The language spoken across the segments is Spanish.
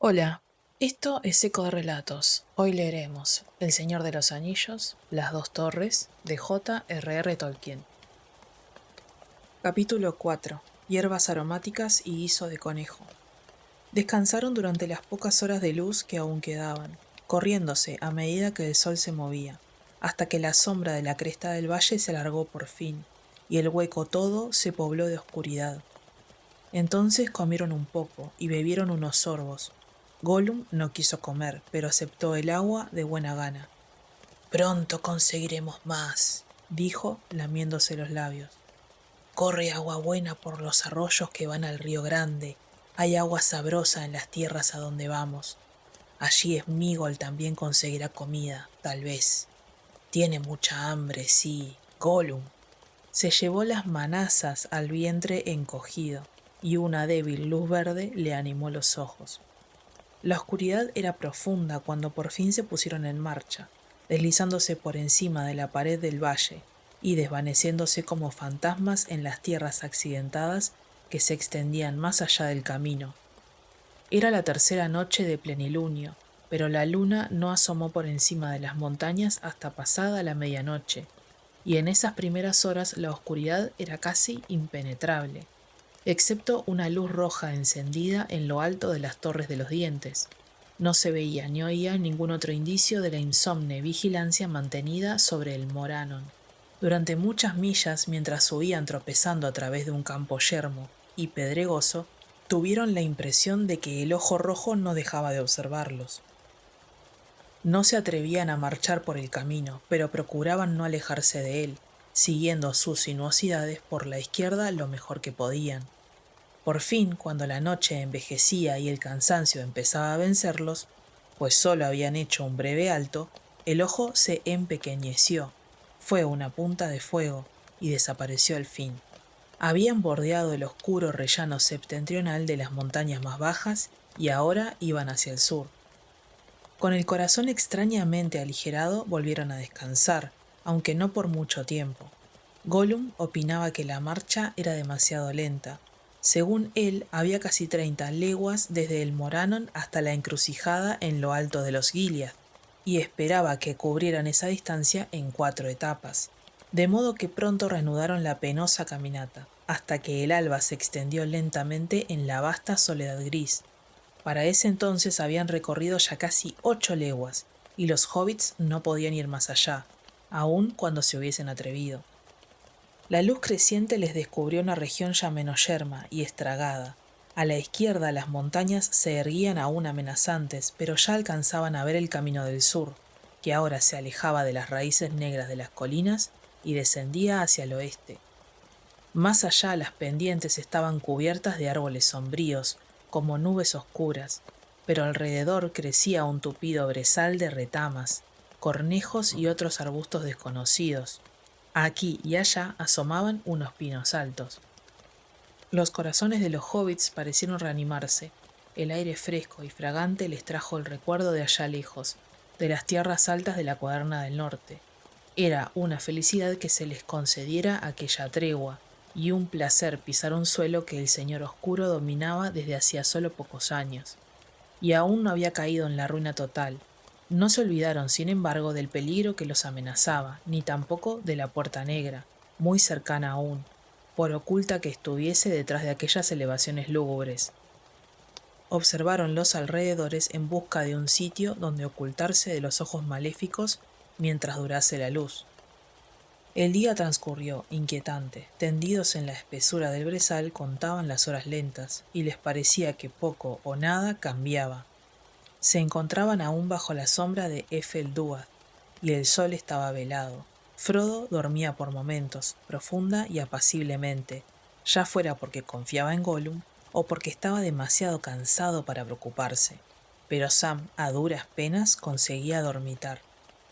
Hola, esto es Eco de Relatos. Hoy leeremos El Señor de los Anillos, Las Dos Torres, de J.R.R. Tolkien. Capítulo 4. Hierbas aromáticas y guiso de conejo. Descansaron durante las pocas horas de luz que aún quedaban, corriéndose a medida que el sol se movía, hasta que la sombra de la cresta del valle se alargó por fin, y el hueco todo se pobló de oscuridad. Entonces comieron un poco y bebieron unos sorbos. Gollum no quiso comer, pero aceptó el agua de buena gana. Pronto conseguiremos más, dijo, lamiéndose los labios. Corre agua buena por los arroyos que van al río Grande. Hay agua sabrosa en las tierras a donde vamos. Allí Smigol también conseguirá comida, tal vez. Tiene mucha hambre, sí, Gollum. Se llevó las manazas al vientre encogido, y una débil luz verde le animó los ojos. La oscuridad era profunda cuando por fin se pusieron en marcha, deslizándose por encima de la pared del valle y desvaneciéndose como fantasmas en las tierras accidentadas que se extendían más allá del camino. Era la tercera noche de plenilunio, pero la luna no asomó por encima de las montañas hasta pasada la medianoche, y en esas primeras horas la oscuridad era casi impenetrable, excepto una luz roja encendida en lo alto de las Torres de los Dientes. No se veía ni oía ningún otro indicio de la insomne vigilancia mantenida sobre el Moranon. Durante muchas millas, mientras subían tropezando a través de un campo yermo y pedregoso, tuvieron la impresión de que el ojo rojo no dejaba de observarlos. No se atrevían a marchar por el camino, pero procuraban no alejarse de él, siguiendo sus sinuosidades por la izquierda lo mejor que podían. Por fin, cuando la noche envejecía y el cansancio empezaba a vencerlos, pues solo habían hecho un breve alto, el ojo se empequeñeció, fue una punta de fuego y desapareció al fin. Habían bordeado el oscuro rellano septentrional de las montañas más bajas y ahora iban hacia el sur. Con el corazón extrañamente aligerado volvieron a descansar, aunque no por mucho tiempo. Gollum opinaba que la marcha era demasiado lenta. Según él, había casi 30 leguas desde el Moranon hasta la encrucijada en lo alto de los Gilead, y esperaba que cubrieran esa distancia en 4 etapas. De modo que pronto reanudaron la penosa caminata, hasta que el alba se extendió lentamente en la vasta soledad gris. Para ese entonces habían recorrido ya casi 8 leguas, y los hobbits no podían ir más allá, aun cuando se hubiesen atrevido. La luz creciente les descubrió una región ya menos yerma y estragada. A la izquierda las montañas se erguían aún amenazantes, pero ya alcanzaban a ver el camino del sur, que ahora se alejaba de las raíces negras de las colinas y descendía hacia el oeste. Más allá las pendientes estaban cubiertas de árboles sombríos, como nubes oscuras, pero alrededor crecía un tupido brezal de retamas, cornejos y otros arbustos desconocidos. Aquí y allá asomaban unos pinos altos. Los corazones de los hobbits parecieron reanimarse. El aire fresco y fragante les trajo el recuerdo de allá lejos, de las tierras altas de la Cuaderna del Norte. Era una felicidad que se les concediera aquella tregua, y un placer pisar un suelo que el Señor Oscuro dominaba desde hacía solo pocos años. Y aún no había caído en la ruina total. No se olvidaron, sin embargo, del peligro que los amenazaba, ni tampoco de la Puerta Negra, muy cercana aún, por oculta que estuviese detrás de aquellas elevaciones lúgubres. Observaron los alrededores en busca de un sitio donde ocultarse de los ojos maléficos mientras durase la luz. El día transcurrió, inquietante. Tendidos en la espesura del brezal contaban las horas lentas, y les parecía que poco o nada cambiaba. Se encontraban aún bajo la sombra de Efeldúad, y el sol estaba velado. Frodo dormía por momentos, profunda y apaciblemente, ya fuera porque confiaba en Gollum o porque estaba demasiado cansado para preocuparse. Pero Sam, a duras penas, conseguía dormitar.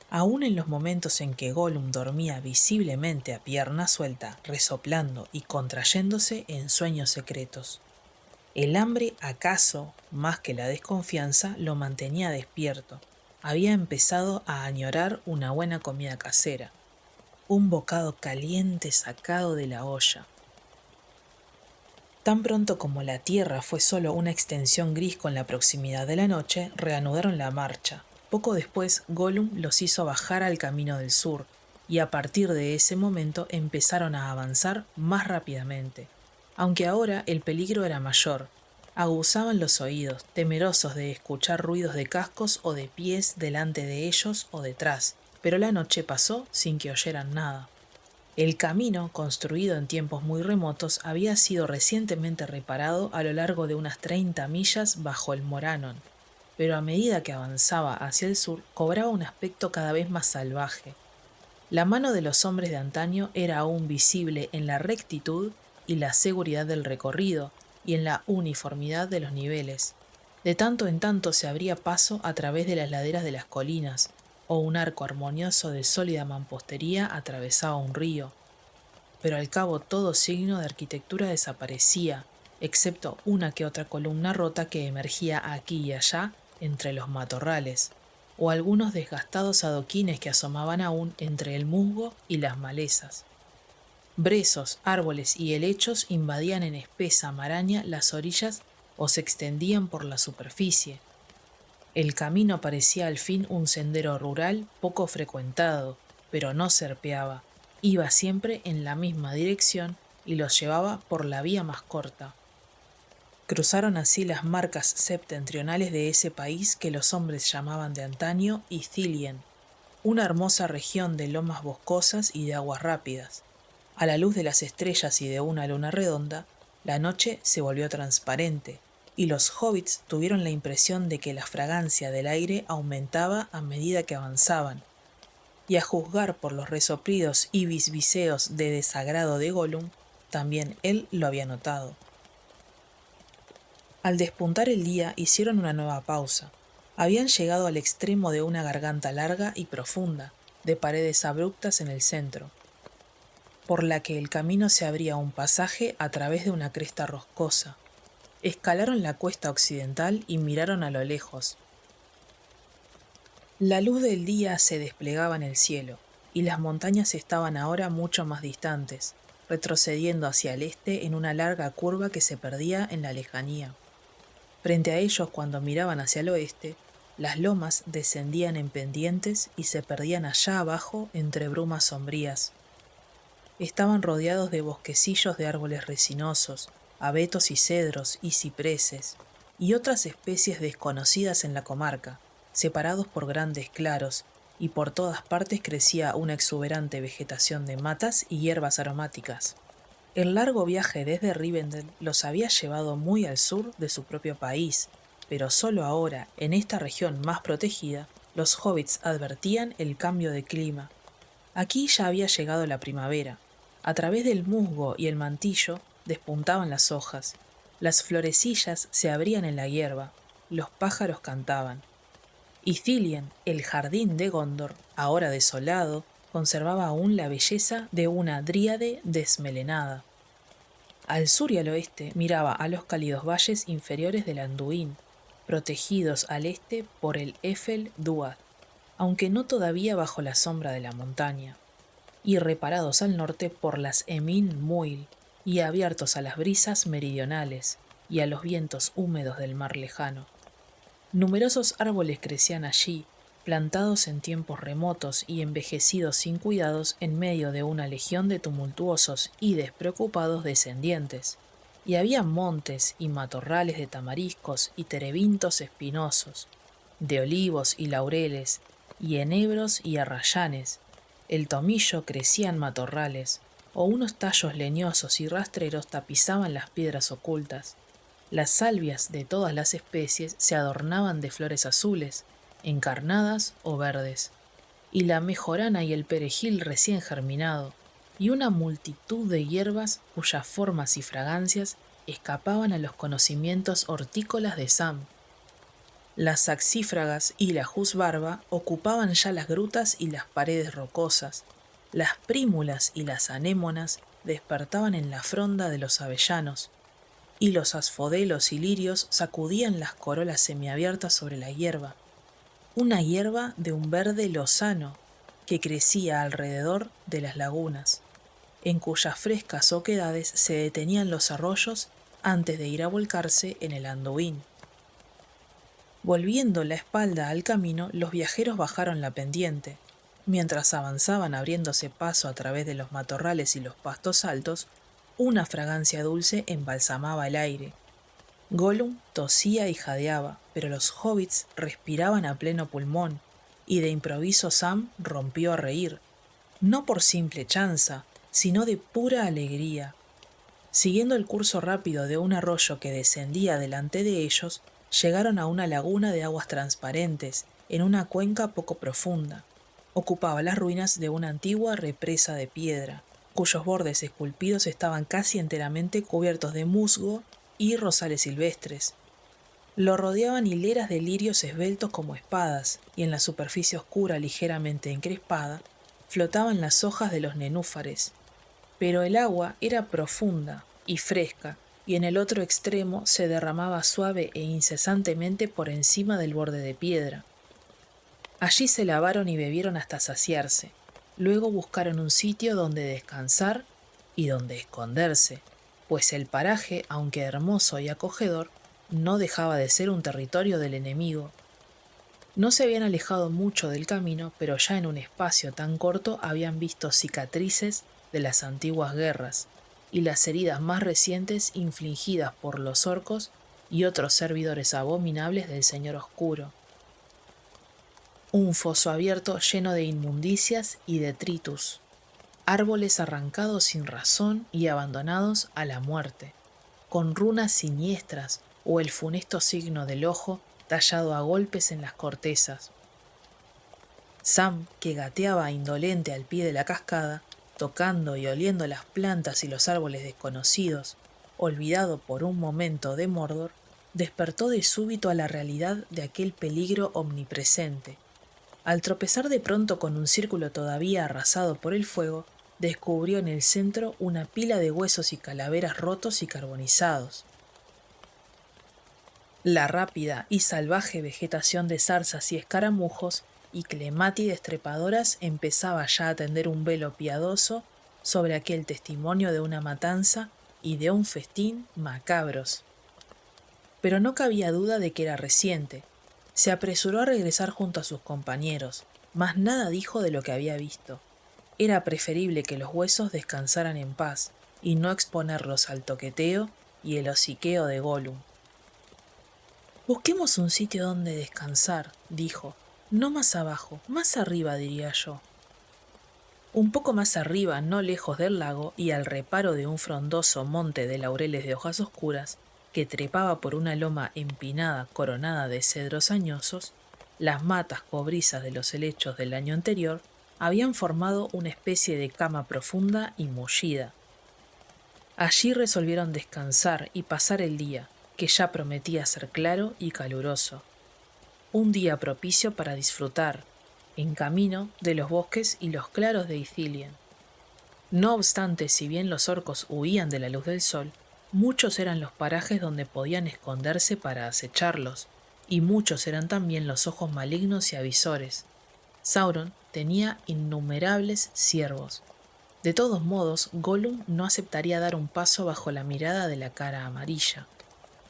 Aún en los momentos en que Gollum dormía visiblemente a pierna suelta, resoplando y contrayéndose en sueños secretos. El hambre, acaso, más que la desconfianza, lo mantenía despierto. Había empezado a añorar una buena comida casera, un bocado caliente sacado de la olla. Tan pronto como la tierra fue solo una extensión gris con la proximidad de la noche, reanudaron la marcha. Poco después, Gollum los hizo bajar al camino del sur, y a partir de ese momento empezaron a avanzar más rápidamente. Aunque ahora el peligro era mayor, aguzaban los oídos, temerosos de escuchar ruidos de cascos o de pies delante de ellos o detrás, pero la noche pasó sin que oyeran nada. El camino, construido en tiempos muy remotos, había sido recientemente reparado a lo largo de unas 30 millas bajo el Moranon, pero a medida que avanzaba hacia el sur cobraba un aspecto cada vez más salvaje. La mano de los hombres de antaño era aún visible en la rectitud y la seguridad del recorrido y en la uniformidad de los niveles. De tanto en tanto se abría paso a través de las laderas de las colinas, o un arco armonioso de sólida mampostería atravesaba un río, pero al cabo todo signo de arquitectura desaparecía, excepto una que otra columna rota que emergía aquí y allá entre los matorrales, o algunos desgastados adoquines que asomaban aún entre el musgo y las malezas. Brezos, árboles y helechos invadían en espesa maraña las orillas o se extendían por la superficie. El camino parecía al fin un sendero rural poco frecuentado, pero no serpeaba. Iba siempre en la misma dirección y los llevaba por la vía más corta. Cruzaron así las marcas septentrionales de ese país que los hombres llamaban de antaño Ithilien, una hermosa región de lomas boscosas y de aguas rápidas. A la luz de las estrellas y de una luna redonda, la noche se volvió transparente, y los hobbits tuvieron la impresión de que la fragancia del aire aumentaba a medida que avanzaban, y a juzgar por los resoplidos y bisbiseos de desagrado de Gollum, también él lo había notado. Al despuntar el día hicieron una nueva pausa. Habían llegado al extremo de una garganta larga y profunda, de paredes abruptas en el centro, por la que el camino se abría un pasaje a través de una cresta roscosa. Escalaron la cuesta occidental y miraron a lo lejos. La luz del día se desplegaba en el cielo, y las montañas estaban ahora mucho más distantes, retrocediendo hacia el este en una larga curva que se perdía en la lejanía. Frente a ellos, cuando miraban hacia el oeste, las lomas descendían en pendientes y se perdían allá abajo entre brumas sombrías. Estaban rodeados de bosquecillos de árboles resinosos, abetos y cedros y cipreses, y otras especies desconocidas en la comarca, separados por grandes claros, y por todas partes crecía una exuberante vegetación de matas y hierbas aromáticas. El largo viaje desde Rivendell los había llevado muy al sur de su propio país, pero solo ahora, en esta región más protegida, los hobbits advertían el cambio de clima. Aquí ya había llegado la primavera. A través del musgo y el mantillo despuntaban las hojas, las florecillas se abrían en la hierba, los pájaros cantaban. Ithilien, el jardín de Gondor, ahora desolado, conservaba aún la belleza de una dríade desmelenada. Al sur y al oeste miraba a los cálidos valles inferiores del Anduin, protegidos al este por el Ephel Duat, aunque no todavía bajo la sombra de la montaña, y reparados al norte por las Emin Muil, y abiertos a las brisas meridionales y a los vientos húmedos del mar lejano. Numerosos árboles crecían allí, plantados en tiempos remotos y envejecidos sin cuidados en medio de una legión de tumultuosos y despreocupados descendientes, y había montes y matorrales de tamariscos y terebintos espinosos, de olivos y laureles, y enebros y arrayanes. El tomillo crecía en matorrales, o unos tallos leñosos y rastreros tapizaban las piedras ocultas. Las salvias de todas las especies se adornaban de flores azules, encarnadas o verdes, y la mejorana y el perejil recién germinado, y una multitud de hierbas cuyas formas y fragancias escapaban a los conocimientos hortícolas de Sam. Las saxífragas y la jusbarba ocupaban ya las grutas y las paredes rocosas, las prímulas y las anémonas despertaban en la fronda de los avellanos, y los asfodelos y lirios sacudían las corolas semiabiertas sobre la hierba, una hierba de un verde lozano que crecía alrededor de las lagunas, en cuyas frescas oquedades se detenían los arroyos antes de ir a volcarse en el Anduin. Volviendo la espalda al camino, los viajeros bajaron la pendiente. Mientras avanzaban abriéndose paso a través de los matorrales y los pastos altos, una fragancia dulce embalsamaba el aire. Gollum tosía y jadeaba, pero los hobbits respiraban a pleno pulmón, y de improviso Sam rompió a reír, no por simple chanza, sino de pura alegría. Siguiendo el curso rápido de un arroyo que descendía delante de ellos, llegaron a una laguna de aguas transparentes, en una cuenca poco profunda. Ocupaba las ruinas de una antigua represa de piedra, cuyos bordes esculpidos estaban casi enteramente cubiertos de musgo y rosales silvestres. Lo rodeaban hileras de lirios esbeltos como espadas, y en la superficie oscura ligeramente encrespada flotaban las hojas de los nenúfares. Pero el agua era profunda y fresca, y en el otro extremo se derramaba suave e incesantemente por encima del borde de piedra. Allí se lavaron y bebieron hasta saciarse. Luego buscaron un sitio donde descansar y donde esconderse, pues el paraje, aunque hermoso y acogedor, no dejaba de ser un territorio del enemigo. No se habían alejado mucho del camino, pero ya en un espacio tan corto habían visto cicatrices de las antiguas guerras y las heridas más recientes infligidas por los orcos y otros servidores abominables del Señor Oscuro. Un foso abierto lleno de inmundicias y detritus, árboles arrancados sin razón y abandonados a la muerte, con runas siniestras o el funesto signo del ojo tallado a golpes en las cortezas. Sam, que gateaba indolente al pie de la cascada, tocando y oliendo las plantas y los árboles desconocidos, olvidado por un momento de Mordor, despertó de súbito a la realidad de aquel peligro omnipresente. Al tropezar de pronto con un círculo todavía arrasado por el fuego, descubrió en el centro una pila de huesos y calaveras rotos y carbonizados. La rápida y salvaje vegetación de zarzas y escaramujos y clemátides trepadoras empezaba ya a tender un velo piadoso sobre aquel testimonio de una matanza y de un festín macabros. Pero no cabía duda de que era reciente. Se apresuró a regresar junto a sus compañeros, mas nada dijo de lo que había visto. Era preferible que los huesos descansaran en paz y no exponerlos al toqueteo y el hociqueo de Gollum. «Busquemos un sitio donde descansar», dijo. «No más abajo, más arriba, diría yo». Un poco más arriba, no lejos del lago y al reparo de un frondoso monte de laureles de hojas oscuras que trepaba por una loma empinada coronada de cedros añosos, las matas cobrizas de los helechos del año anterior habían formado una especie de cama profunda y mullida. Allí resolvieron descansar y pasar el día, que ya prometía ser claro y caluroso. Un día propicio para disfrutar, en camino, de los bosques y los claros de Ithilien. No obstante, si bien los orcos huían de la luz del sol, muchos eran los parajes donde podían esconderse para acecharlos, y muchos eran también los ojos malignos y avisores. Sauron tenía innumerables siervos. De todos modos, Gollum no aceptaría dar un paso bajo la mirada de la cara amarilla.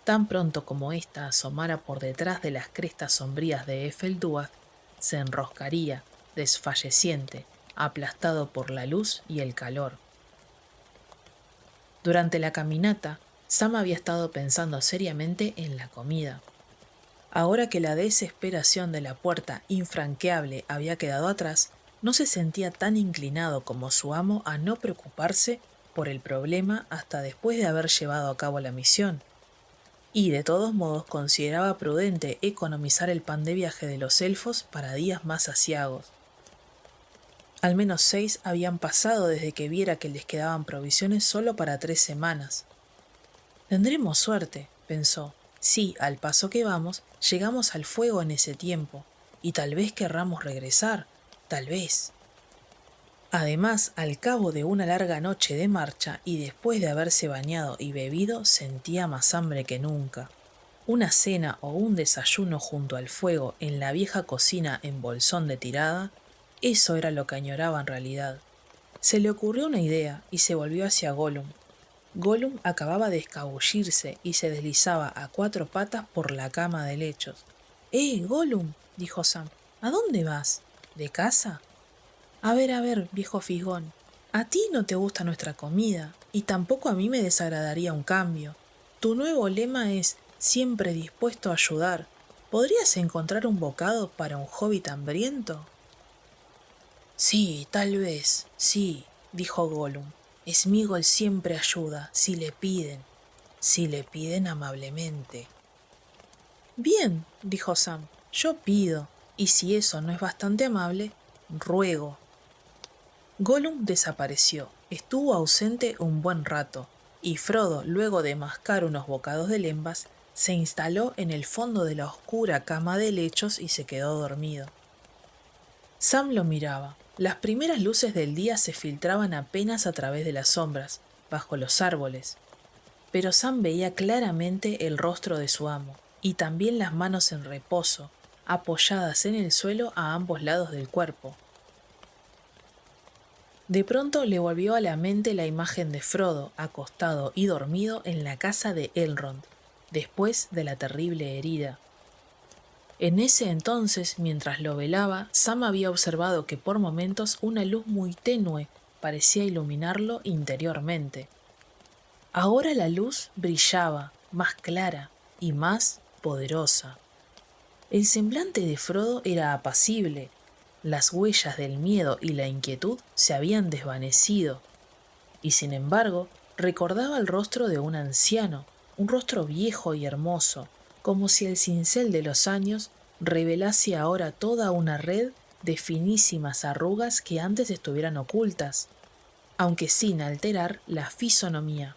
Tan pronto como ésta asomara por detrás de las crestas sombrías de Efeldúath, se enroscaría, desfalleciente, aplastado por la luz y el calor. Durante la caminata, Sam había estado pensando seriamente en la comida. Ahora que la desesperación de la puerta infranqueable había quedado atrás, no se sentía tan inclinado como su amo a no preocuparse por el problema hasta después de haber llevado a cabo la misión. Y de todos modos consideraba prudente economizar el pan de viaje de los elfos para días más aciagos. Al menos 6 habían pasado desde que viera que les quedaban provisiones solo para 3 semanas. «Tendremos suerte», pensó, «si, al paso que vamos, llegamos al fuego en ese tiempo, y tal vez querramos regresar, tal vez». Además, al cabo de una larga noche de marcha y después de haberse bañado y bebido, sentía más hambre que nunca. Una cena o un desayuno junto al fuego en la vieja cocina en bolsón de tirada, eso era lo que añoraba en realidad. Se le ocurrió una idea y se volvió hacia Gollum. Gollum acababa de escabullirse y se deslizaba a cuatro patas por la cama de lechos. Gollum, dijo Sam, ¿a dónde vas? ¿De casa? A ver, viejo fisgón, a ti no te gusta nuestra comida, y tampoco a mí me desagradaría un cambio. Tu nuevo lema es siempre dispuesto a ayudar. ¿Podrías encontrar un bocado para un hobbit hambriento? Sí, tal vez, sí, dijo Gollum. Smigol siempre ayuda, si le piden amablemente. Bien, dijo Sam, yo pido, y si eso no es bastante amable, ruego. Gollum desapareció, estuvo ausente un buen rato, y Frodo, luego de mascar unos bocados de lembas, se instaló en el fondo de la oscura cama de lechos y se quedó dormido. Sam lo miraba. Las primeras luces del día se filtraban apenas a través de las sombras, bajo los árboles. Pero Sam veía claramente el rostro de su amo, y también las manos en reposo, apoyadas en el suelo a ambos lados del cuerpo. De pronto le volvió a la mente la imagen de Frodo, acostado y dormido en la casa de Elrond, después de la terrible herida. En ese entonces, mientras lo velaba, Sam había observado que por momentos una luz muy tenue parecía iluminarlo interiormente. Ahora la luz brillaba, más clara y más poderosa. El semblante de Frodo era apacible. Las huellas del miedo y la inquietud se habían desvanecido, y sin embargo recordaba el rostro de un anciano, un rostro viejo y hermoso, como si el cincel de los años revelase ahora toda una red de finísimas arrugas que antes estuvieran ocultas, aunque sin alterar la fisonomía.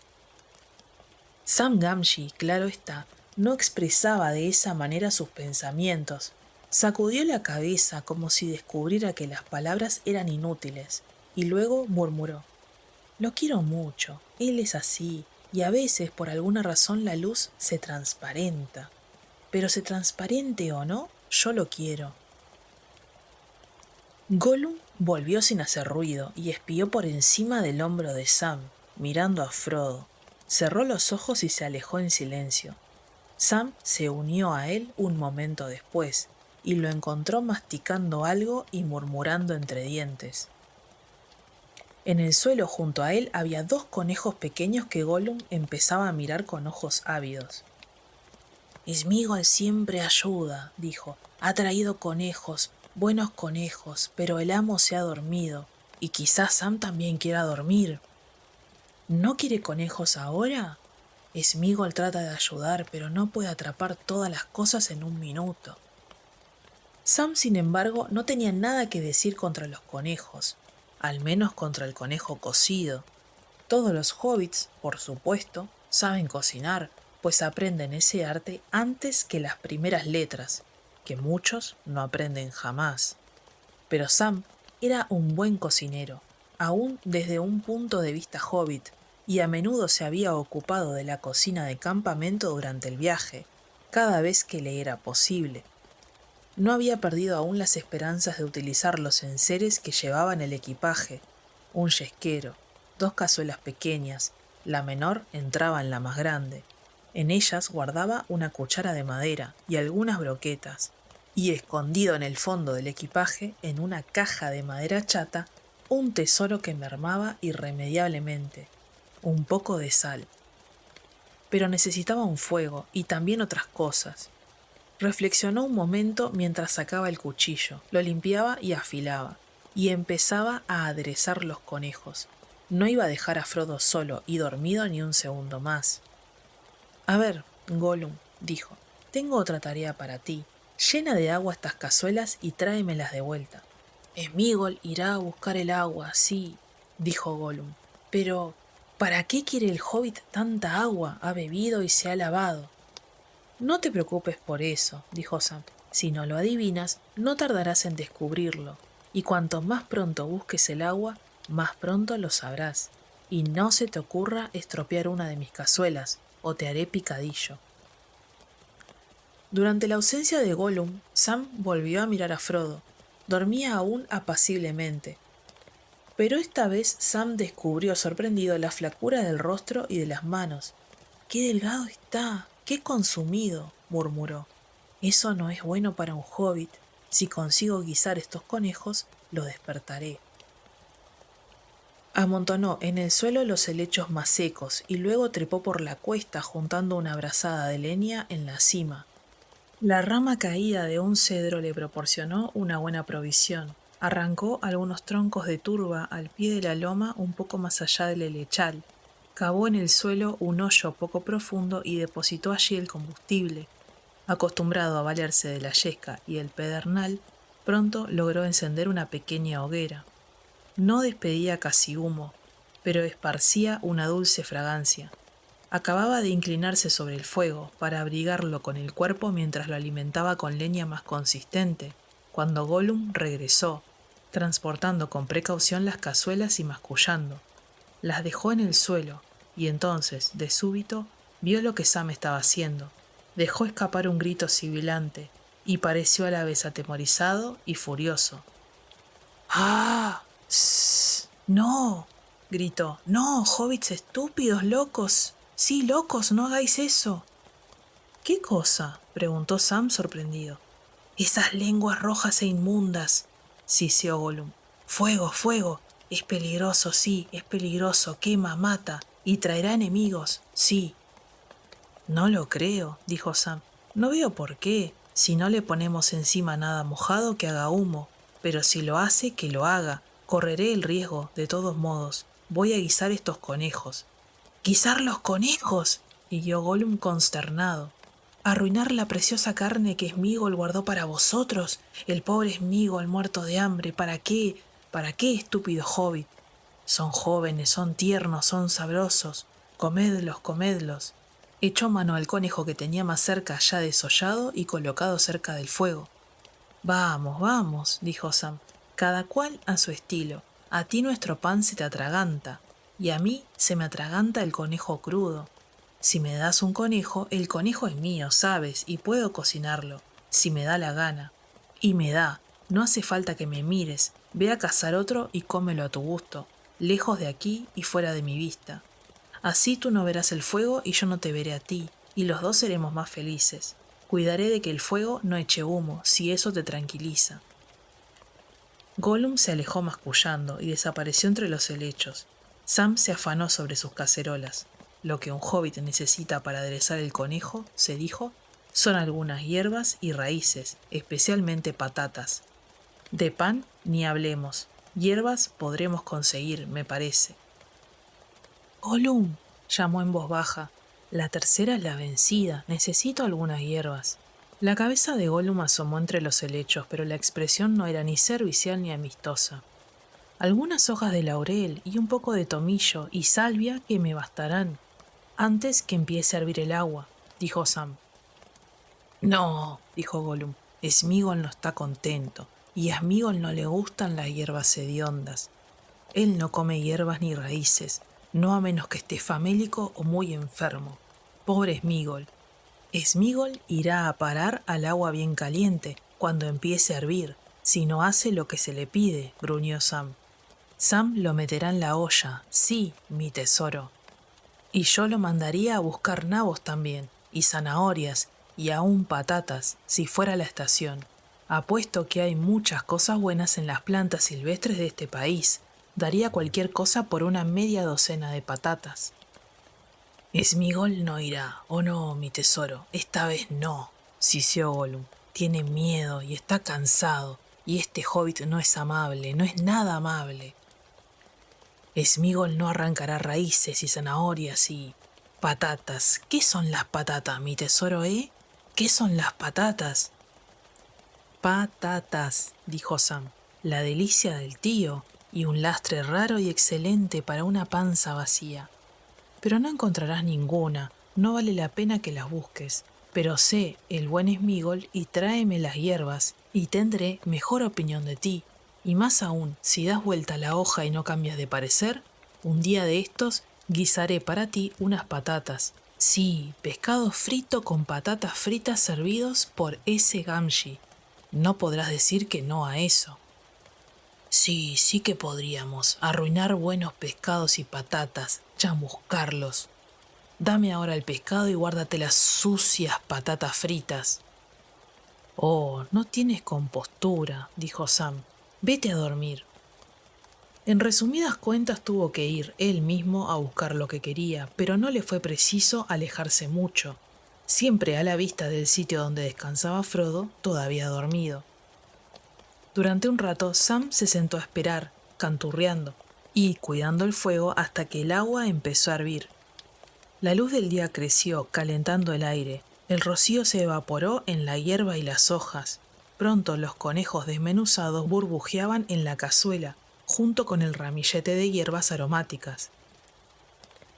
Sam Gamgee, claro está, no expresaba de esa manera sus pensamientos. Sacudió la cabeza como si descubriera que las palabras eran inútiles, y luego murmuró: Lo quiero mucho, él es así, y a veces por alguna razón la luz se transparenta. Pero se transparente o no, yo lo quiero. Gollum volvió sin hacer ruido y espió por encima del hombro de Sam, mirando a Frodo. Cerró los ojos y se alejó en silencio. Sam se unió a él un momento después, y lo encontró masticando algo y murmurando entre dientes. En el suelo junto a él había dos conejos pequeños que Gollum empezaba a mirar con ojos ávidos. Smigol siempre ayuda, dijo. Ha traído conejos, buenos conejos, pero el amo se ha dormido, y quizás Sam también quiera dormir. ¿No quiere conejos ahora? Smigol trata de ayudar, pero no puede atrapar todas las cosas en un minuto. Sam, sin embargo, no tenía nada que decir contra los conejos, al menos contra el conejo cocido. Todos los hobbits, por supuesto, saben cocinar, pues aprenden ese arte antes que las primeras letras, que muchos no aprenden jamás. Pero Sam era un buen cocinero, aún desde un punto de vista hobbit, y a menudo se había ocupado de la cocina de campamento durante el viaje, cada vez que le era posible. No había perdido aún las esperanzas de utilizar los enseres que llevaba en el equipaje: un yesquero, dos cazuelas pequeñas, la menor entraba en la más grande. En ellas guardaba una cuchara de madera y algunas broquetas, y escondido en el fondo del equipaje, en una caja de madera chata, un tesoro que mermaba irremediablemente: un poco de sal. Pero necesitaba un fuego y también otras cosas. Reflexionó un momento mientras sacaba el cuchillo, lo limpiaba y afilaba, y empezaba a aderezar los conejos. No iba a dejar a Frodo solo y dormido ni un segundo más. A ver, Gollum, dijo, tengo otra tarea para ti. Llena de agua estas cazuelas y tráemelas de vuelta. Smigol irá a buscar el agua, sí, dijo Gollum. Pero, ¿para qué quiere el hobbit tanta agua? Ha bebido y se ha lavado. No te preocupes por eso, dijo Sam. Si no lo adivinas, no tardarás en descubrirlo, y cuanto más pronto busques el agua, más pronto lo sabrás. Y no se te ocurra estropear una de mis cazuelas, o te haré picadillo. Durante la ausencia de Gollum, Sam volvió a mirar a Frodo. Dormía aún apaciblemente. Pero esta vez Sam descubrió sorprendido la flacura del rostro y de las manos. ¡Qué delgado está! ¡Qué consumido!, murmuró. Eso no es bueno para un hobbit. Si consigo guisar estos conejos, lo despertaré. Amontonó en el suelo los helechos más secos y luego trepó por la cuesta juntando una brazada de leña en la cima. La rama caída de un cedro le proporcionó una buena provisión. Arrancó algunos troncos de turba al pie de la loma un poco más allá del helechal. Cavó en el suelo un hoyo poco profundo y depositó allí el combustible. Acostumbrado a valerse de la yesca y el pedernal, pronto logró encender una pequeña hoguera. No despedía casi humo, pero esparcía una dulce fragancia. Acababa de inclinarse sobre el fuego para abrigarlo con el cuerpo mientras lo alimentaba con leña más consistente, cuando Gollum regresó, transportando con precaución las cazuelas y mascullando. Las dejó en el suelo, y entonces, de súbito, vio lo que Sam estaba haciendo. Dejó escapar un grito sibilante, y pareció a la vez atemorizado y furioso. ¡Ah! ¡Sss! ¡No! Gritó. ¡No, hobbits estúpidos, locos! Sí, locos, no hagáis eso. ¿Qué cosa?, preguntó Sam sorprendido. Esas lenguas rojas e inmundas, siseó Gollum. Fuego, fuego. Es peligroso, sí, es peligroso. Quema, mata. Y traerá enemigos, sí. No lo creo, dijo Sam. No veo por qué, si no le ponemos encima nada mojado que haga humo. Pero si lo hace, que lo haga. Correré el riesgo, de todos modos. Voy a guisar estos conejos. ¿Guisar los conejos?, siguió Gollum consternado. ¿Arruinar la preciosa carne que Sméagol guardó para vosotros? El pobre Sméagol muerto de hambre. ¿Para qué? ¿Para qué, estúpido hobbit? Son jóvenes, son tiernos, son sabrosos. Comedlos, comedlos. Echó mano al conejo que tenía más cerca ya desollado y colocado cerca del fuego. Vamos, vamos, dijo Sam, cada cual a su estilo. A ti nuestro pan se te atraganta, y a mí se me atraganta el conejo crudo. Si me das un conejo, el conejo es mío, sabes, y puedo cocinarlo, si me da la gana. Y me da, no hace falta que me mires, ve a cazar otro y cómelo a tu gusto, lejos de aquí y fuera de mi vista. Así tú no verás el fuego y yo no te veré a ti, y los dos seremos más felices. Cuidaré de que el fuego no eche humo, si eso te tranquiliza. Gollum se alejó mascullando y desapareció entre los helechos. Sam se afanó sobre sus cacerolas. Lo que un hobbit necesita para aderezar el conejo, se dijo, son algunas hierbas y raíces, especialmente patatas. De pan ni hablemos. Hierbas podremos conseguir, me parece. Gollum, llamó en voz baja. La tercera es la vencida. Necesito algunas hierbas. La cabeza de Gollum asomó entre los helechos, pero la expresión no era ni servicial ni amistosa. Algunas hojas de laurel y un poco de tomillo y salvia que me bastarán. Antes que empiece a hervir el agua, dijo Sam. No, dijo Gollum. Sméagol no está contento, y a Sméagol no le gustan las hierbas hediondas. Él no come hierbas ni raíces, no a menos que esté famélico o muy enfermo. Pobre Sméagol. Sméagol irá a parar al agua bien caliente cuando empiece a hervir, si no hace lo que se le pide, gruñó Sam. Sam lo meterá en la olla, sí, mi tesoro. Y yo lo mandaría a buscar nabos también, y zanahorias, y aún patatas, si fuera la estación. Apuesto que hay muchas cosas buenas en las plantas silvestres de este país. Daría cualquier cosa por una media docena de patatas. Sméagol no irá, oh no, mi tesoro, esta vez no, siseó Gollum. Tiene miedo y está cansado, y este hobbit no es amable, no es nada amable. Sméagol no arrancará raíces y zanahorias y patatas. ¿Qué son las patatas, mi tesoro, ¿Qué son las patatas? Patatas, dijo Sam, la delicia del tío y un lastre raro y excelente para una panza vacía. Pero no encontrarás ninguna, no vale la pena que las busques. Pero sé el buen Sméagol y tráeme las hierbas y tendré mejor opinión de ti. Y más aún, si das vuelta a la hoja y no cambias de parecer, un día de estos guisaré para ti unas patatas. Sí, pescado frito con patatas fritas servidos por ese Gamgee. No podrás decir que no a eso. Sí, sí que podríamos. Arruinar buenos pescados y patatas, chamuscarlos. Dame ahora el pescado y guárdate las sucias patatas fritas. Oh, no tienes compostura, dijo Sam. Vete a dormir. En resumidas cuentas tuvo que ir él mismo a buscar lo que quería, pero no le fue preciso alejarse mucho, siempre a la vista del sitio donde descansaba Frodo, todavía dormido. Durante un rato Sam se sentó a esperar, canturreando, y cuidando el fuego hasta que el agua empezó a hervir. La luz del día creció, calentando el aire. El rocío se evaporó en la hierba y las hojas. Pronto los conejos desmenuzados burbujeaban en la cazuela, junto con el ramillete de hierbas aromáticas.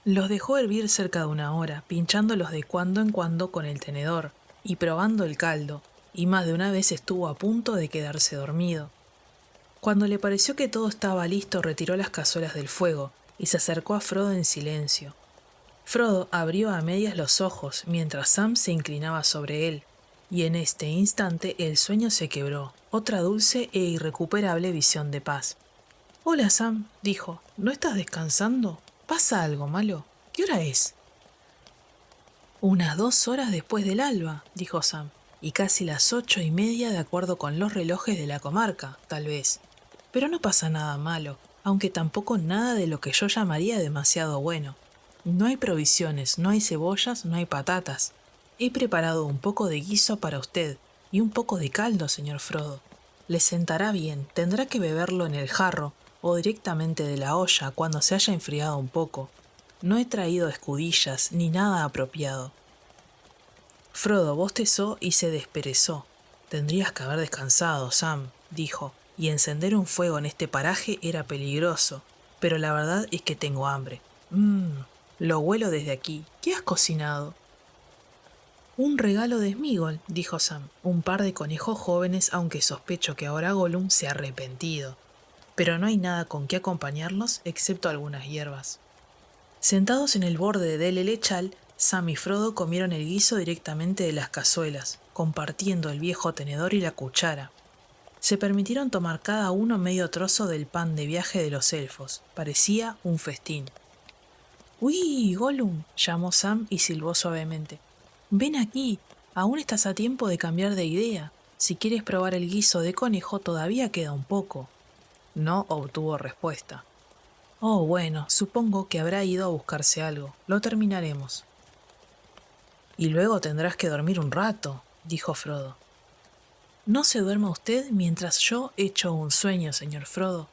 Los dejó hervir cerca de una hora, pinchándolos de cuando en cuando con el tenedor y probando el caldo, y más de una vez estuvo a punto de quedarse dormido. Cuando le pareció que todo estaba listo, retiró las cazuelas del fuego y se acercó a Frodo en silencio. Frodo abrió a medias los ojos mientras Sam se inclinaba sobre él, y en este instante el sueño se quebró, otra dulce e irrecuperable visión de paz. Hola Sam, dijo, ¿no estás descansando? ¿Pasa algo malo? ¿Qué hora es? Unas 2 horas después del alba, dijo Sam, y casi las 8:30 de acuerdo con los relojes de la comarca, tal vez. Pero no pasa nada malo, aunque tampoco nada de lo que yo llamaría demasiado bueno. No hay provisiones, no hay cebollas, no hay patatas. He preparado un poco de guiso para usted y un poco de caldo, señor Frodo. Le sentará bien, tendrá que beberlo en el jarro o directamente de la olla cuando se haya enfriado un poco. No he traído escudillas ni nada apropiado. Frodo bostezó y se desperezó. Tendrías que haber descansado, Sam, dijo, y encender un fuego en este paraje era peligroso, pero la verdad es que tengo hambre. Lo huelo desde aquí. ¿Qué has cocinado? Un regalo de Smigol, dijo Sam, un par de conejos jóvenes, aunque sospecho que ahora Gollum se ha arrepentido. Pero no hay nada con que acompañarlos excepto algunas hierbas. Sentados en el borde del helechal, Sam y Frodo comieron el guiso directamente de las cazuelas, compartiendo el viejo tenedor y la cuchara. Se permitieron tomar cada uno medio trozo del pan de viaje de los elfos. Parecía un festín. ¡Uy, Gollum! Llamó Sam y silbó suavemente. Ven aquí, aún estás a tiempo de cambiar de idea. Si quieres probar el guiso de conejo todavía queda un poco. No obtuvo respuesta. Oh, bueno, supongo que habrá ido a buscarse algo. Lo terminaremos. Y luego tendrás que dormir un rato, dijo Frodo. No se duerma usted mientras yo echo un sueño, señor Frodo.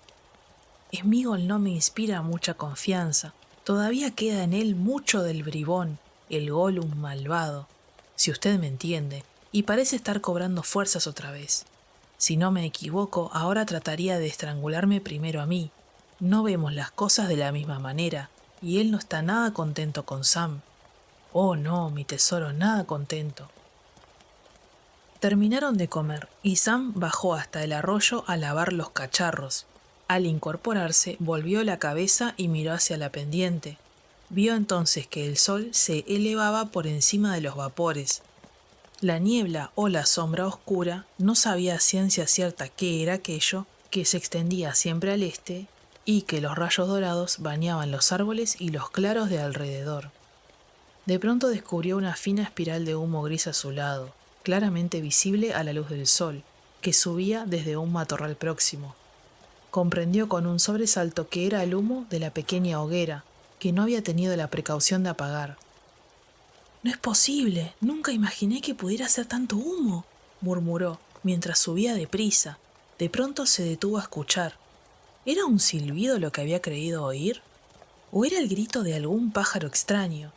Smigol no me inspira mucha confianza. Todavía queda en él mucho del bribón, el Gollum malvado, si usted me entiende, y parece estar cobrando fuerzas otra vez. Si no me equivoco, ahora trataría de estrangularme primero a mí. No vemos las cosas de la misma manera, y él no está nada contento con Sam. Oh no, mi tesoro, nada contento. Terminaron de comer, y Sam bajó hasta el arroyo a lavar los cacharros. Al incorporarse, volvió la cabeza y miró hacia la pendiente. Vio entonces que el sol se elevaba por encima de los vapores. La niebla o la sombra oscura, no sabía a ciencia cierta qué era aquello, que se extendía siempre al este y que los rayos dorados bañaban los árboles y los claros de alrededor. De pronto descubrió una fina espiral de humo gris azulado, claramente visible a la luz del sol, que subía desde un matorral próximo. Comprendió con un sobresalto que era el humo de la pequeña hoguera, que no había tenido la precaución de apagar. «No es posible, nunca imaginé que pudiera hacer tanto humo», murmuró, mientras subía deprisa. De pronto se detuvo a escuchar. ¿Era un silbido lo que había creído oír? ¿O era el grito de algún pájaro extraño?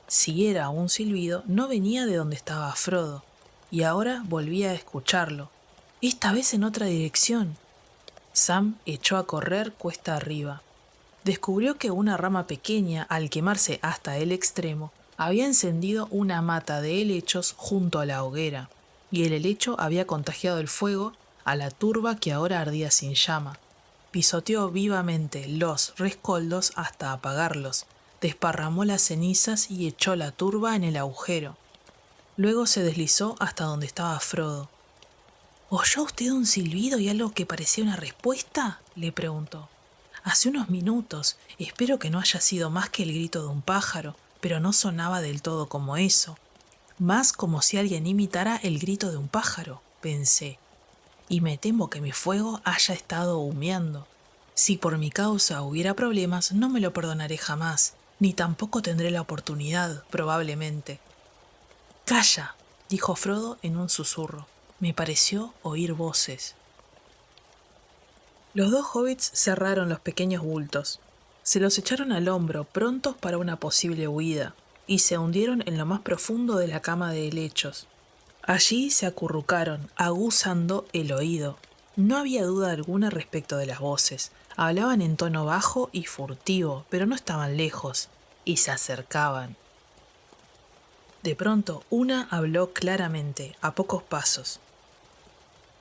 Si era un silbido, no venía de donde estaba Frodo, y ahora volvía a escucharlo, esta vez en otra dirección. Sam echó a correr cuesta arriba. Descubrió que una rama pequeña, al quemarse hasta el extremo, había encendido una mata de helechos junto a la hoguera, y el helecho había contagiado el fuego a la turba que ahora ardía sin llama. Pisoteó vivamente los rescoldos hasta apagarlos, desparramó las cenizas y echó la turba en el agujero. Luego se deslizó hasta donde estaba Frodo. ¿Oyó usted un silbido y algo que parecía una respuesta?, le preguntó. Hace unos minutos. Espero que no haya sido más que el grito de un pájaro, pero no sonaba del todo como eso. Más como si alguien imitara el grito de un pájaro, pensé. Y me temo que mi fuego haya estado humeando. Si por mi causa hubiera problemas, no me lo perdonaré jamás, ni tampoco tendré la oportunidad, probablemente. Calla, dijo Frodo en un susurro. Me pareció oír voces. Los dos hobbits cerraron los pequeños bultos. Se los echaron al hombro, prontos para una posible huida, y se hundieron en lo más profundo de la cama de helechos. Allí se acurrucaron, aguzando el oído. No había duda alguna respecto de las voces. Hablaban en tono bajo y furtivo, pero no estaban lejos, y se acercaban. De pronto, una habló claramente, a pocos pasos.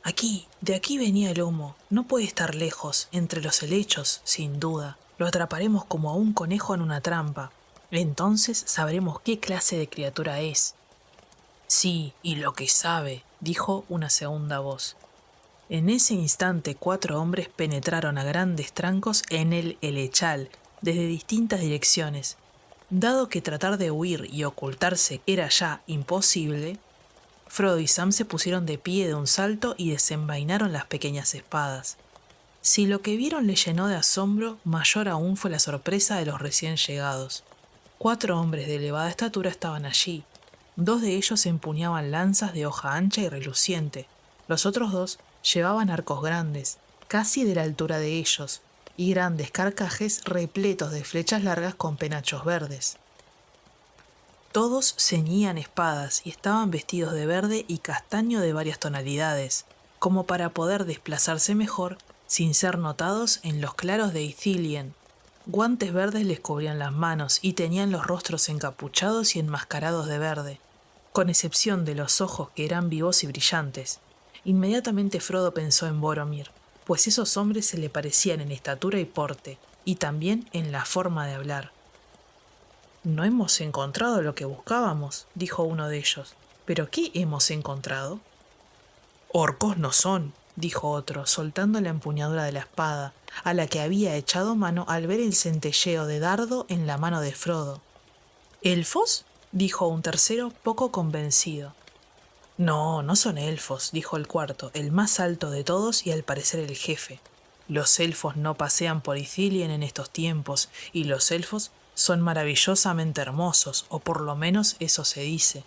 Aquí, de aquí venía el humo. No puede estar lejos, entre los helechos, sin duda. Lo atraparemos como a un conejo en una trampa. Entonces sabremos qué clase de criatura es. Sí, y lo que sabe, dijo una segunda voz. En ese instante 4 hombres penetraron a grandes trancos en el helechal, desde distintas direcciones. Dado que tratar de huir y ocultarse era ya imposible, Frodo y Sam se pusieron de pie de un salto y desenvainaron las pequeñas espadas. Si lo que vieron les llenó de asombro, mayor aún fue la sorpresa de los recién llegados. 4 hombres de elevada estatura estaban allí. 2 de ellos empuñaban lanzas de hoja ancha y reluciente. Los otros 2 llevaban arcos grandes, casi de la altura de ellos, y grandes carcajes repletos de flechas largas con penachos verdes. Todos ceñían espadas y estaban vestidos de verde y castaño de varias tonalidades, como para poder desplazarse mejor sin ser notados en los claros de Ithilien. Guantes verdes les cubrían las manos y tenían los rostros encapuchados y enmascarados de verde, con excepción de los ojos que eran vivos y brillantes. Inmediatamente Frodo pensó en Boromir, pues esos hombres se le parecían en estatura y porte, y también en la forma de hablar. «No hemos encontrado lo que buscábamos», dijo uno de ellos. «¿Pero qué hemos encontrado?» «Orcos no son», dijo otro, soltando la empuñadura de la espada, a la que había echado mano al ver el centelleo de dardo en la mano de Frodo. «¿Elfos?», dijo un tercero, poco convencido. «No, no son elfos», dijo el cuarto, el más alto de todos y al parecer el jefe. «Los elfos no pasean por Ithilien en estos tiempos, y los elfos son maravillosamente hermosos, o por lo menos eso se dice».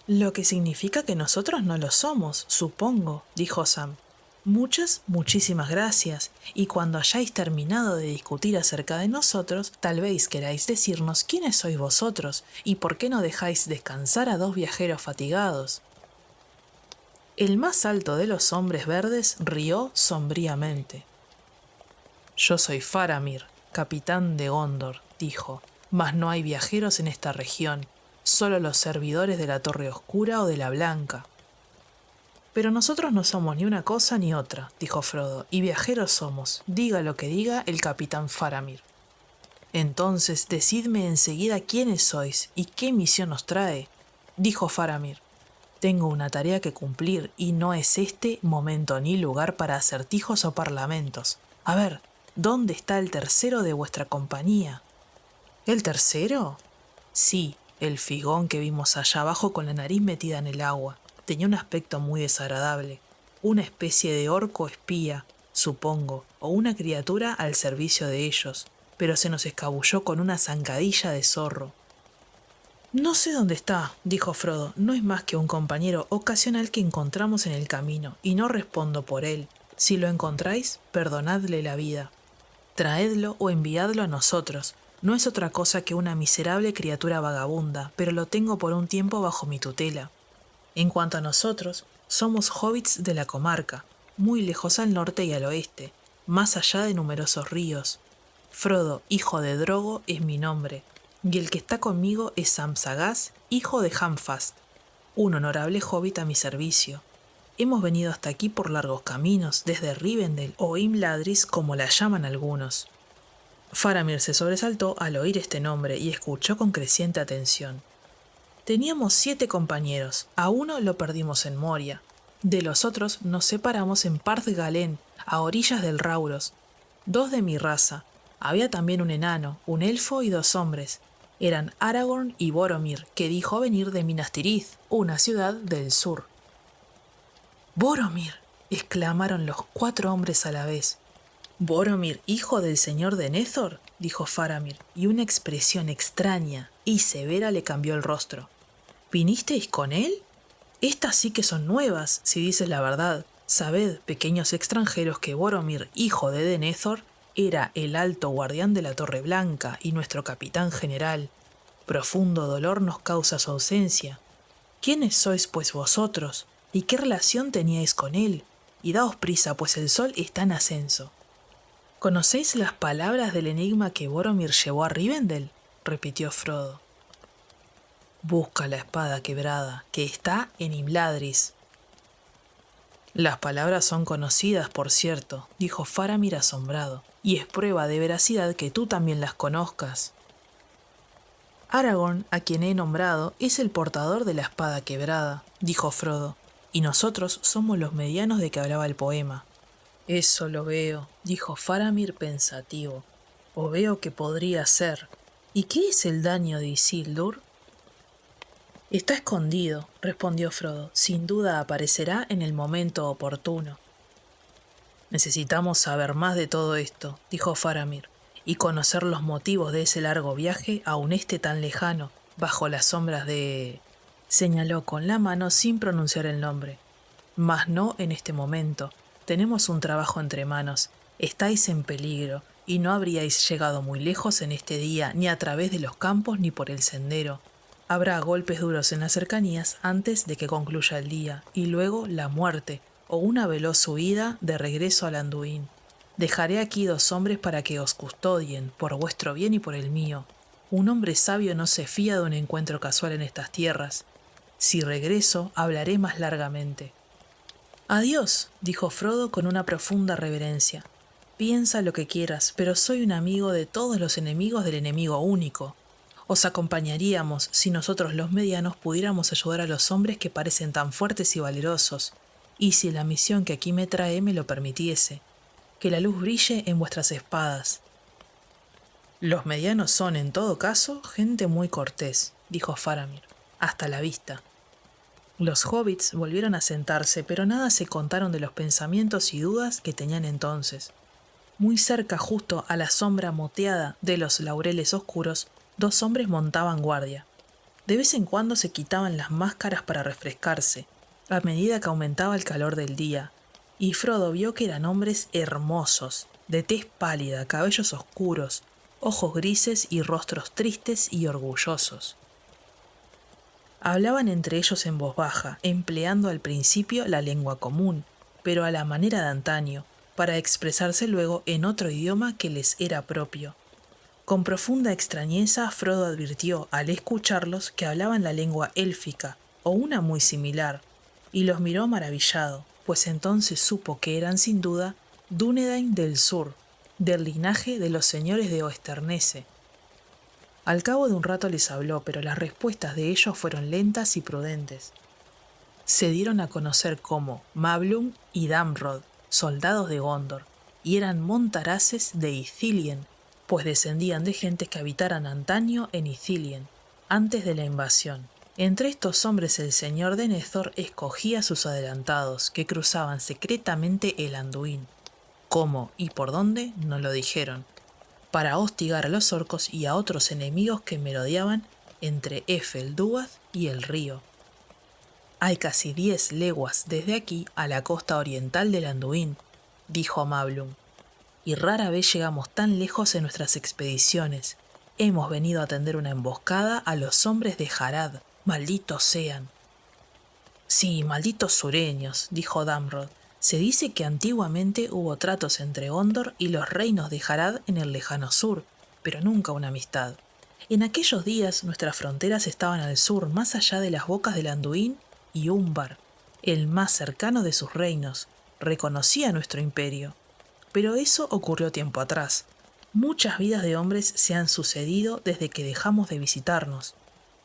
«Lo que significa que nosotros no lo somos, supongo», dijo Sam. Muchísimas gracias, y cuando hayáis terminado de discutir acerca de nosotros, tal vez queráis decirnos quiénes sois vosotros, y por qué no dejáis descansar a 2 viajeros fatigados». El más alto de los hombres verdes rió sombríamente. «Yo soy Faramir, capitán de Gondor», dijo, «mas no hay viajeros en esta región, solo los servidores de la Torre Oscura o de la Blanca». «Pero nosotros no somos ni una cosa ni otra», dijo Frodo, «y viajeros somos, diga lo que diga el capitán Faramir». «Entonces decidme enseguida quiénes sois y qué misión os trae», dijo Faramir. «Tengo una tarea que cumplir y no es este momento ni lugar para acertijos o parlamentos. A ver, ¿dónde está el tercero de vuestra compañía?» «¿El tercero?» «Sí, el figón que vimos allá abajo con la nariz metida en el agua. Tenía un aspecto muy desagradable. Una especie de orco espía, supongo, o una criatura al servicio de ellos, pero se nos escabulló con una zancadilla de zorro». «No sé dónde está», dijo Frodo. «No es más que un compañero ocasional que encontramos en el camino, y no respondo por él. Si lo encontráis, perdonadle la vida. Traedlo o enviadlo a nosotros. No es otra cosa que una miserable criatura vagabunda, pero lo tengo por un tiempo bajo mi tutela. En cuanto a nosotros, somos hobbits de la comarca, muy lejos al norte y al oeste, más allá de numerosos ríos. Frodo, hijo de Drogo, es mi nombre, y el que está conmigo es Sam Sagaz, hijo de Hamfast, un honorable hobbit a mi servicio. Hemos venido hasta aquí por largos caminos, desde Rivendell o Imladris, como la llaman algunos». Faramir se sobresaltó al oír este nombre y escuchó con creciente atención. «Teníamos 7 compañeros, a uno lo perdimos en Moria. De los otros nos separamos en Parth Galen, a orillas del Rauros. 2 de mi raza. Había también un enano, un elfo y 2 hombres. Eran Aragorn y Boromir, que dijo venir de Minas Tirith, una ciudad del sur. ¡Boromir!, exclamaron los 4 hombres a la vez. —¿Boromir, hijo del señor de Nethor? —dijo Faramir, y una expresión extraña y severa le cambió el rostro. —¿Vinisteis con él? Estas sí que son nuevas, si dices la verdad. Sabed, pequeños extranjeros, que Boromir, hijo de Denethor, era el alto guardián de la Torre Blanca y nuestro capitán general. Profundo dolor nos causa su ausencia. ¿Quiénes sois, pues, vosotros? ¿Y qué relación teníais con él? Y daos prisa, pues el sol está en ascenso. —¿Conocéis las palabras del enigma que Boromir llevó a Rivendell? —repitió Frodo. —Busca la espada quebrada, que está en Imladris. —Las palabras son conocidas, por cierto —dijo Faramir asombrado—, y es prueba de veracidad que tú también las conozcas. —Aragorn, a quien he nombrado, es el portador de la espada quebrada —dijo Frodo—, y nosotros somos los medianos de que hablaba el poema. —Eso lo veo —dijo Faramir pensativo—, o veo que podría ser. ¿Y qué es el daño de Isildur? —Está escondido —respondió Frodo—, sin duda aparecerá en el momento oportuno. —Necesitamos saber más de todo esto —dijo Faramir—, y conocer los motivos de ese largo viaje aun esté tan lejano, bajo las sombras de... Señaló con la mano sin pronunciar el nombre. —Mas no en este momento. Tenemos un trabajo entre manos. Estáis en peligro, y no habríais llegado muy lejos en este día, ni a través de los campos ni por el sendero. Habrá golpes duros en las cercanías antes de que concluya el día, y luego la muerte, o una veloz huida de regreso al Anduin. Dejaré aquí 2 hombres para que os custodien, por vuestro bien y por el mío. Un hombre sabio no se fía de un encuentro casual en estas tierras. Si regreso, hablaré más largamente. —Adiós —dijo Frodo con una profunda reverencia—. Piensa lo que quieras, pero soy un amigo de todos los enemigos del enemigo único. Os acompañaríamos si nosotros los medianos pudiéramos ayudar a los hombres que parecen tan fuertes y valerosos, y si la misión que aquí me trae me lo permitiese. Que la luz brille en vuestras espadas. —Los medianos son, en todo caso, gente muy cortés —dijo Faramir—. Hasta la vista. Los hobbits volvieron a sentarse, pero nada se contaron de los pensamientos y dudas que tenían entonces. Muy cerca, justo a la sombra moteada de los laureles oscuros, 2 hombres montaban guardia. De vez en cuando se quitaban las máscaras para refrescarse, a medida que aumentaba el calor del día, y Frodo vio que eran hombres hermosos, de tez pálida, cabellos oscuros, ojos grises y rostros tristes y orgullosos. Hablaban entre ellos en voz baja, empleando al principio la lengua común, pero a la manera de antaño, para expresarse luego en otro idioma que les era propio. Con profunda extrañeza, Frodo advirtió, al escucharlos, que hablaban la lengua élfica, o una muy similar, y los miró maravillado, pues entonces supo que eran sin duda Dúnedain del Sur, del linaje de los señores de Oesternese. Al cabo de un rato les habló, pero las respuestas de ellos fueron lentas y prudentes. Se dieron a conocer como Mablung y Damrod, soldados de Gondor, y eran montaraces de Ithilien, pues descendían de gentes que habitaran antaño en Ithilien, antes de la invasión. Entre estos hombres el señor de Nethor escogía a sus adelantados, que cruzaban secretamente el Anduin. Cómo y por dónde no lo dijeron, para hostigar a los orcos y a otros enemigos que merodeaban entre Efeldúath y el río. Hay casi 10 leguas desde aquí a la costa oriental del Anduin, dijo Mablung, y rara vez llegamos tan lejos en nuestras expediciones. Hemos venido a tender una emboscada a los hombres de Harad, malditos sean. Sí, malditos sureños, dijo Damrod. Se dice que antiguamente hubo tratos entre Gondor y los reinos de Harad en el lejano sur, pero nunca una amistad. En aquellos días nuestras fronteras estaban al sur, más allá de las bocas del Anduin, y Umbar, el más cercano de sus reinos, reconocía nuestro imperio. Pero eso ocurrió tiempo atrás. Muchas vidas de hombres se han sucedido desde que dejamos de visitarnos,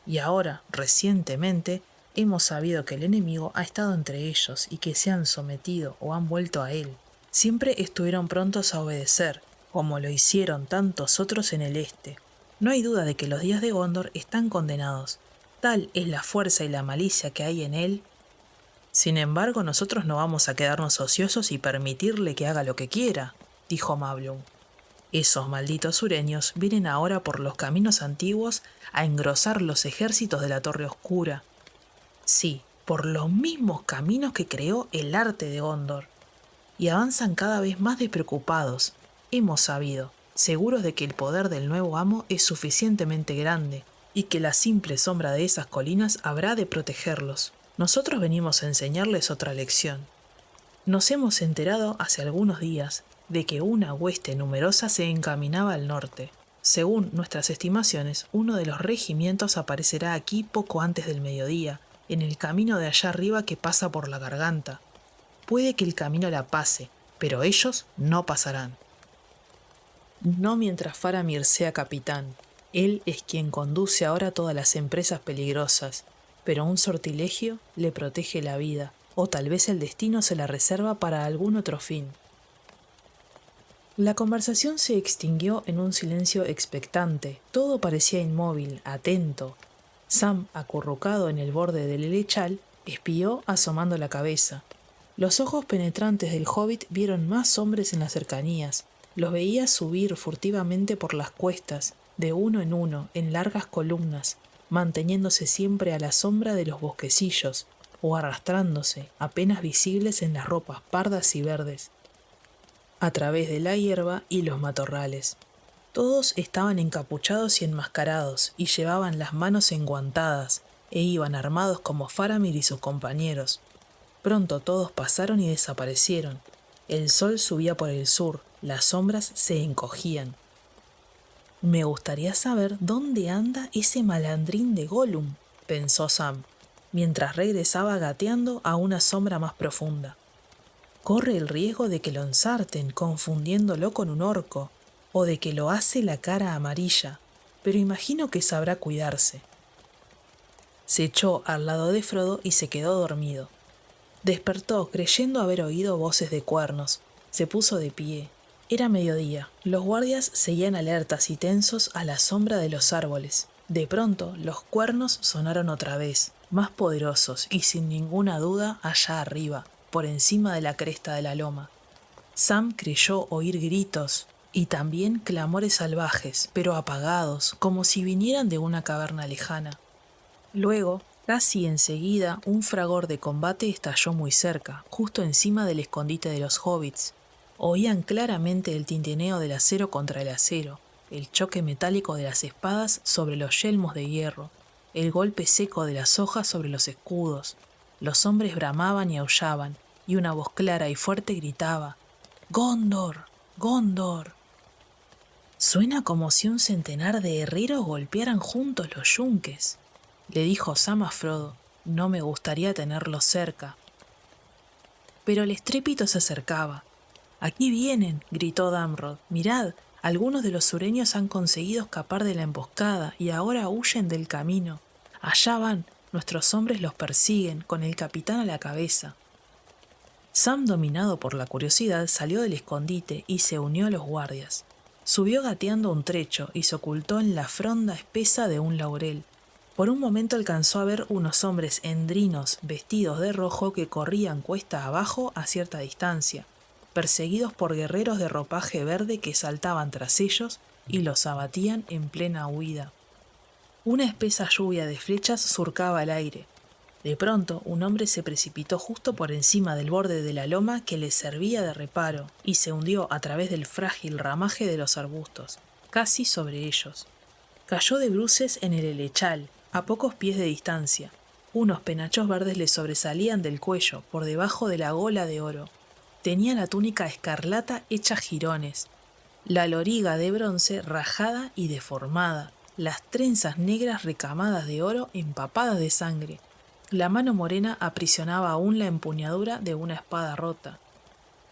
y ahora, recientemente, Hemos sabido que el enemigo ha estado entre ellos y que se han sometido o han vuelto a él. Siempre estuvieron prontos a obedecer, como lo hicieron tantos otros en el este. No hay duda de que los días de Gondor están condenados. Tal es la fuerza y la malicia que hay en él. Sin embargo, nosotros no vamos a quedarnos ociosos y permitirle que haga lo que quiera, dijo Mablung. Esos malditos sureños vienen ahora por los caminos antiguos a engrosar los ejércitos de la Torre Oscura. Sí, por los mismos caminos que creó el arte de Gondor. Y avanzan cada vez más despreocupados. Hemos sabido, seguros de que el poder del nuevo amo es suficientemente grande y que la simple sombra de esas colinas habrá de protegerlos. Nosotros venimos a enseñarles otra lección. Nos hemos enterado hace algunos días de que una hueste numerosa se encaminaba al norte. Según nuestras estimaciones, uno de los regimientos aparecerá aquí poco antes del mediodía, en el camino de allá arriba que pasa por la garganta. Puede que el camino la pase, pero ellos no pasarán. No mientras Faramir sea capitán. Él es quien conduce ahora todas las empresas peligrosas, pero un sortilegio le protege la vida, o tal vez el destino se la reserva para algún otro fin. La conversación se extinguió en un silencio expectante. Todo parecía inmóvil, atento. Sam, acurrucado en el borde del helechal, espió asomando la cabeza. Los ojos penetrantes del hobbit vieron más hombres en las cercanías. Los veía subir furtivamente por las cuestas, de uno, en largas columnas, manteniéndose siempre a la sombra de los bosquecillos, o arrastrándose, apenas visibles en las ropas pardas y verdes, a través de la hierba y los matorrales. Todos estaban encapuchados y enmascarados, y llevaban las manos enguantadas, e iban armados como Faramir y sus compañeros. Pronto todos pasaron y desaparecieron. El sol subía por el sur, las sombras se encogían. Me gustaría saber dónde anda ese malandrín de Gollum, pensó Sam, mientras regresaba gateando a una sombra más profunda. Corre el riesgo de que lo ensarten confundiéndolo con un orco, o de que lo hace la cara amarilla, pero imagino que sabrá cuidarse. Se echó al lado de Frodo y se quedó dormido. Despertó creyendo haber oído voces de cuernos. Se puso de pie. Era mediodía. Los guardias seguían alertas y tensos a la sombra de los árboles. De pronto, los cuernos sonaron otra vez, más poderosos y sin ninguna duda allá arriba, por encima de la cresta de la loma. Sam creyó oír gritos y también clamores salvajes, pero apagados, como si vinieran de una caverna lejana. Luego, casi enseguida, un fragor de combate estalló muy cerca, justo encima del escondite de los hobbits. Oían claramente el tintineo del acero contra el acero, el choque metálico de las espadas sobre los yelmos de hierro, el golpe seco de las hojas sobre los escudos. Los hombres bramaban y aullaban, y una voz clara y fuerte gritaba: «¡Gondor! ¡Gondor!». «Suena como si un centenar de herreros golpearan juntos los yunques», le dijo Sam a Frodo. «No me gustaría tenerlos cerca». Pero el estrépito se acercaba. «¡Aquí vienen!», gritó Damrod. «Mirad, algunos de los sureños han conseguido escapar de la emboscada y ahora huyen del camino. Allá van, nuestros hombres los persiguen, con el capitán a la cabeza». Sam, dominado por la curiosidad, salió del escondite y se unió a los guardias. Subió gateando un trecho y se ocultó en la fronda espesa de un laurel. Por un momento alcanzó a ver unos hombres endrinos vestidos de rojo que corrían cuesta abajo a cierta distancia, perseguidos por guerreros de ropaje verde que saltaban tras ellos y los abatían en plena huida. Una espesa lluvia de flechas surcaba el aire. De pronto, un hombre se precipitó justo por encima del borde de la loma que le servía de reparo y se hundió a través del frágil ramaje de los arbustos, casi sobre ellos. Cayó de bruces en el helechal, a pocos pies de distancia. Unos penachos verdes le sobresalían del cuello, por debajo de la gola de oro. Tenía la túnica escarlata hecha jirones, la loriga de bronce rajada y deformada, las trenzas negras recamadas de oro empapadas de sangre. La mano morena aprisionaba aún la empuñadura de una espada rota.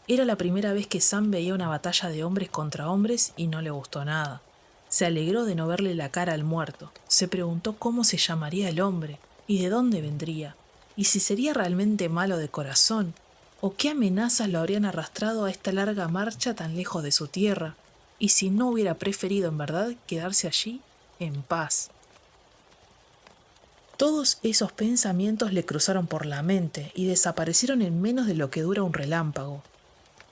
Era la primera vez que Sam veía una batalla de hombres contra hombres y no le gustó nada. Se alegró de no verle la cara al muerto. Se preguntó cómo se llamaría el hombre. ¿Y de dónde vendría? ¿Y si sería realmente malo de corazón? ¿O qué amenazas lo habrían arrastrado a esta larga marcha tan lejos de su tierra? ¿Y si no hubiera preferido en verdad quedarse allí en paz? Todos esos pensamientos le cruzaron por la mente y desaparecieron en menos de lo que dura un relámpago,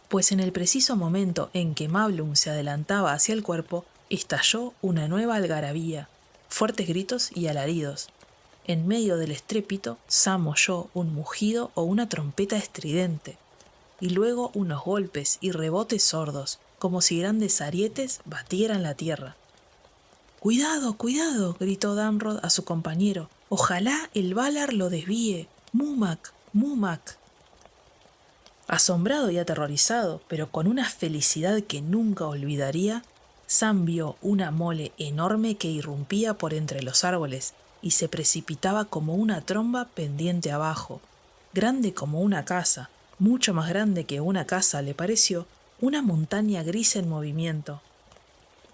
pues en el preciso momento en que Mablung se adelantaba hacia el cuerpo, estalló una nueva algarabía, fuertes gritos y alaridos. En medio del estrépito, Sam oyó un mugido o una trompeta estridente, y luego unos golpes y rebotes sordos, como si grandes arietes batieran la tierra. ¡Cuidado, cuidado! Gritó Damrod a su compañero. ¡Ojalá el Valar lo desvíe! ¡Mumak! ¡Mumak! Asombrado y aterrorizado, pero con una felicidad que nunca olvidaría, Sam vio una mole enorme que irrumpía por entre los árboles y se precipitaba como una tromba pendiente abajo, grande como una casa, mucho más grande que una casa le pareció, una montaña gris en movimiento.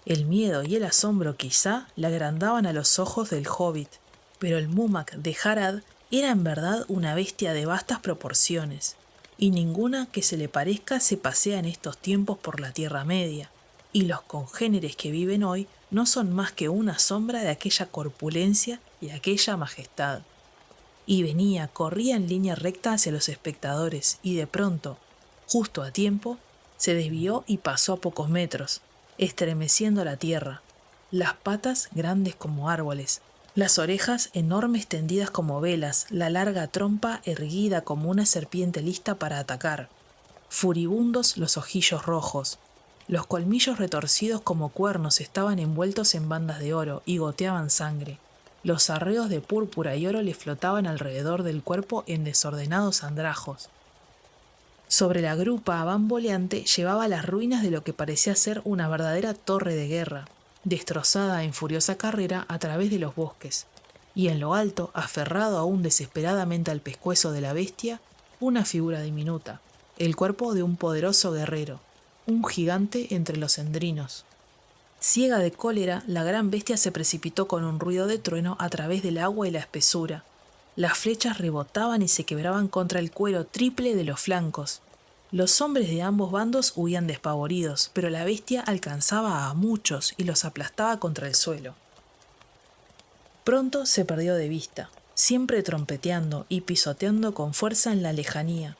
El miedo y el asombro quizá le agrandaban a los ojos del hobbit, pero el Mumak de Harad era en verdad una bestia de vastas proporciones, y ninguna que se le parezca se pasea en estos tiempos por la Tierra Media, y los congéneres que viven hoy no son más que una sombra de aquella corpulencia y aquella majestad. Y corría en línea recta hacia los espectadores, y de pronto, justo a tiempo, se desvió y pasó a pocos metros, estremeciendo la tierra, las patas grandes como árboles, las orejas enormes tendidas como velas, la larga trompa erguida como una serpiente lista para atacar, furibundos los ojillos rojos, los colmillos retorcidos como cuernos estaban envueltos en bandas de oro y goteaban sangre. Los arreos de púrpura y oro le flotaban alrededor del cuerpo en desordenados andrajos. Sobre la grupa bamboleante llevaba las ruinas de lo que parecía ser una verdadera torre de guerra, destrozada en furiosa carrera a través de los bosques, y en lo alto, aferrado aún desesperadamente al pescuezo de la bestia, una figura diminuta, el cuerpo de un poderoso guerrero, un gigante entre los endrinos. Ciega de cólera, la gran bestia se precipitó con un ruido de trueno a través del agua y la espesura. Las flechas rebotaban y se quebraban contra el cuero triple de los flancos. Los hombres de ambos bandos huían despavoridos, pero la bestia alcanzaba a muchos y los aplastaba contra el suelo. Pronto se perdió de vista, siempre trompeteando y pisoteando con fuerza en la lejanía.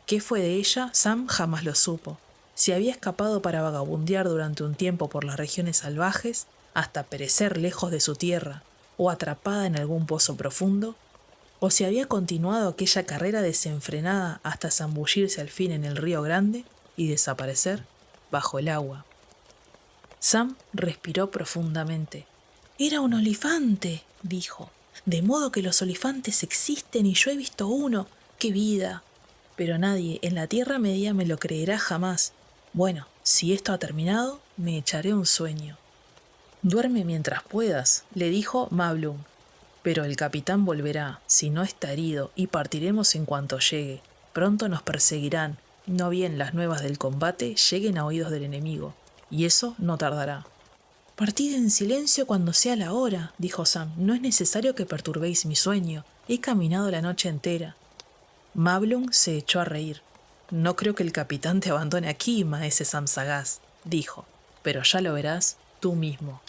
¿Qué fue de ella? Sam jamás lo supo. Si había escapado para vagabundear durante un tiempo por las regiones salvajes, hasta perecer lejos de su tierra, o atrapada en algún pozo profundo, o si había continuado aquella carrera desenfrenada hasta zambullirse al fin en el río Grande y desaparecer bajo el agua. Sam respiró profundamente. «Era un olifante», dijo. «De modo que los olifantes existen y yo he visto uno. ¡Qué vida!» Pero nadie en la Tierra Media me lo creerá jamás. Bueno, si esto ha terminado, me echaré un sueño. «Duerme mientras puedas», le dijo Mablung. «Pero el capitán volverá, si no está herido, y partiremos en cuanto llegue. Pronto nos perseguirán, no bien las nuevas del combate lleguen a oídos del enemigo, y eso no tardará». «Partid en silencio cuando sea la hora», dijo Sam. «No es necesario que perturbéis mi sueño. He caminado la noche entera». Mablung se echó a reír. «No creo que el capitán te abandone aquí, maese Sam sagaz», dijo, «pero ya lo verás tú mismo».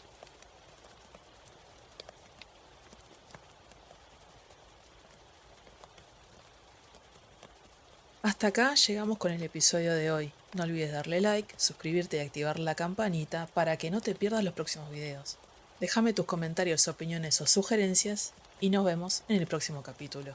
Hasta acá llegamos con el episodio de hoy. No olvides darle like, suscribirte y activar la campanita para que no te pierdas los próximos videos. Déjame tus comentarios, opiniones o sugerencias y nos vemos en el próximo capítulo.